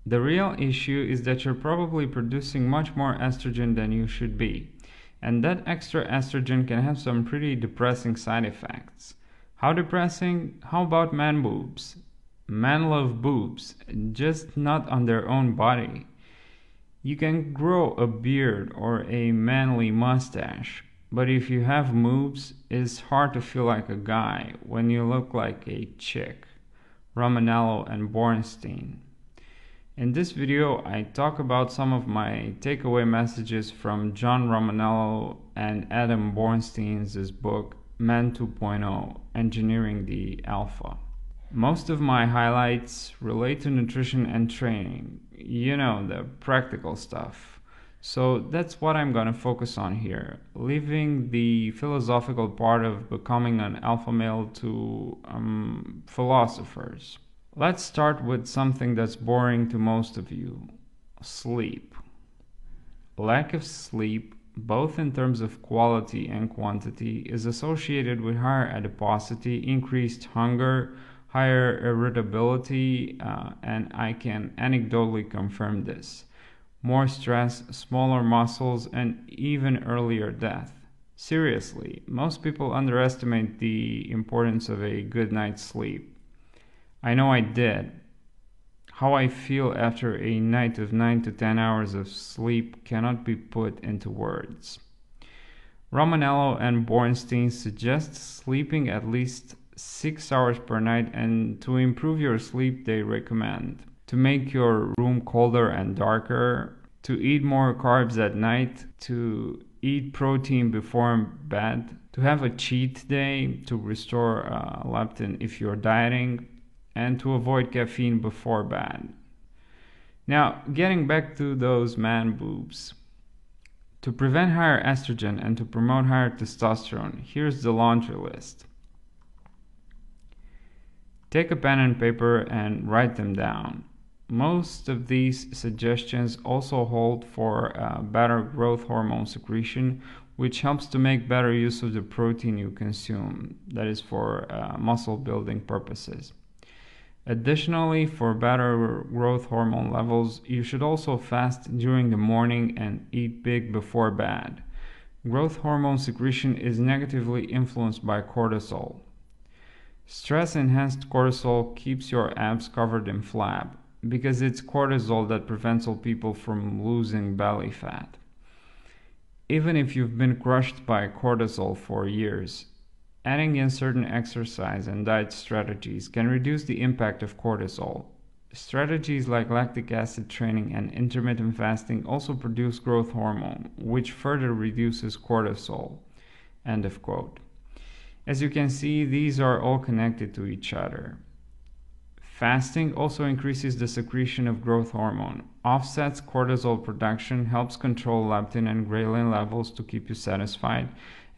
The real issue is that you're probably producing much more estrogen than you should be, and that extra estrogen can have some pretty depressing side effects. How depressing? How about man boobs? Men love boobs, just not on their own body. You can grow a beard or a manly mustache, but if you have moobs, it's hard to feel like a guy when you look like a chick. Romaniello and Bornstein. In this video, I talk about some of my takeaway messages from John Romaniello and Adam Bornstein's book, Man 2.0, Engineering the Alpha. Most of my highlights relate to nutrition and training, the practical stuff. So that's what I'm gonna focus on here, leaving the philosophical part of becoming an alpha male to philosophers. Let's start with something that's boring to most of you: sleep. Lack of sleep, both in terms of quality and quantity, is associated with higher adiposity, increased hunger, higher irritability, and I can anecdotally confirm this. More stress, smaller muscles, and even earlier death. Seriously, most people underestimate the importance of a good night's sleep. I know I did. How I feel after a night of 9 to 10 hours of sleep cannot be put into words. Romaniello and Bornstein suggest sleeping at least 6 hours per night, and to improve your sleep they recommend to make your room colder and darker, to eat more carbs at night, to eat protein before bed, to have a cheat day to restore leptin if you're dieting, and to avoid caffeine before bed. Now, getting back to those man boobs. To prevent higher estrogen and to promote higher testosterone, here's the laundry list. Take a pen and paper and write them down. Most of these suggestions also hold for better growth hormone secretion, which helps to make better use of the protein you consume, that is for muscle building purposes. Additionally, for better growth hormone levels, you should also fast during the morning and eat big before bed. Growth hormone secretion is negatively influenced by cortisol. Stress-enhanced cortisol keeps your abs covered in flab, because it's cortisol that prevents all people from losing belly fat. Even if you've been crushed by cortisol for years, adding in certain exercise and diet strategies can reduce the impact of cortisol. Strategies like lactic acid training and intermittent fasting also produce growth hormone, which further reduces cortisol. End of quote. As you can see, these are all connected to each other. Fasting also increases the secretion of growth hormone, offsets cortisol production, helps control leptin and ghrelin levels to keep you satisfied,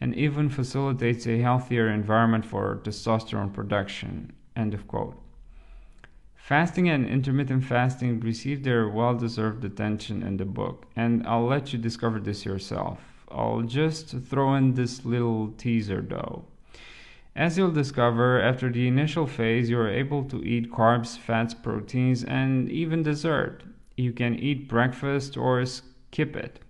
and even facilitates a healthier environment for testosterone production. End of quote. Fasting and intermittent fasting receive their well-deserved attention in the book, and I'll let you discover this yourself. I'll just throw in this little teaser though. As you'll discover, after the initial phase, you're able to eat carbs, fats, proteins, and even dessert. You can eat breakfast or skip it.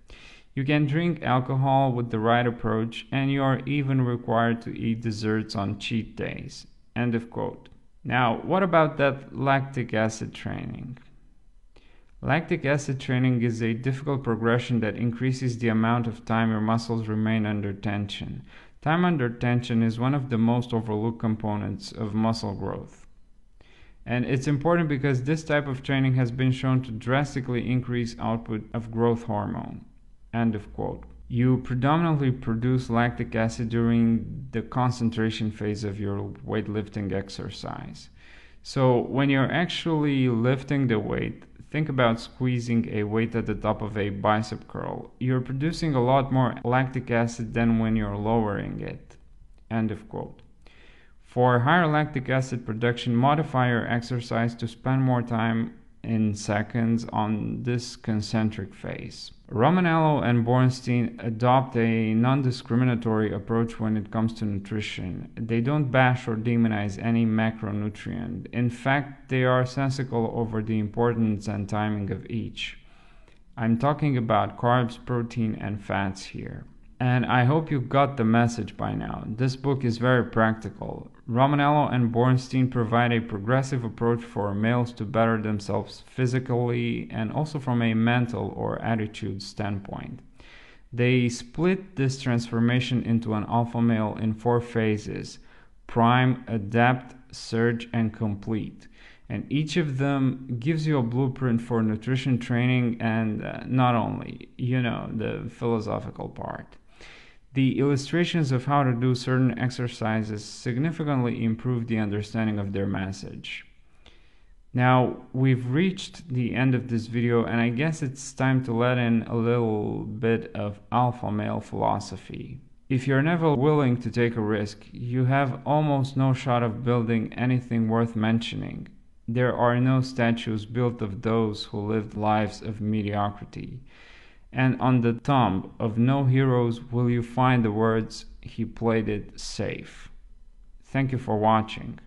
You can drink alcohol with the right approach, and you are even required to eat desserts on cheat days. End of quote. Now, what about that lactic acid training? Lactic acid training is a difficult progression that increases the amount of time your muscles remain under tension. Time under tension is one of the most overlooked components of muscle growth. And it's important because this type of training has been shown to drastically increase output of growth hormone. End of quote. You predominantly produce lactic acid during the concentration phase of your weightlifting exercise. So when you're actually lifting the weight, think about squeezing a weight at the top of a bicep curl. You're producing a lot more lactic acid than when you're lowering it. End of quote. For higher lactic acid production, modify your exercise to spend more time in seconds on this concentric phase. Romaniello and Bornstein adopt a non-discriminatory approach when it comes to nutrition. They don't bash or demonize any macronutrient. In fact, they are sensical over the importance and timing of each. I'm talking about carbs, protein, and fats here. And I hope you got the message by now. This book is very practical. Romaniello and Bornstein provide a progressive approach for males to better themselves physically and also from a mental or attitude standpoint. They split this transformation into an alpha male in 4 phases: prime, adapt, surge, and complete. And each of them gives you a blueprint for nutrition training and not only, the philosophical part. The illustrations of how to do certain exercises significantly improve the understanding of their message. Now, we've reached the end of this video, and I guess it's time to let in a little bit of alpha male philosophy. If you're never willing to take a risk, you have almost no shot of building anything worth mentioning. There are no statues built of those who lived lives of mediocrity. And on the tomb of no heroes will you find the words, "He played it safe." Thank you for watching.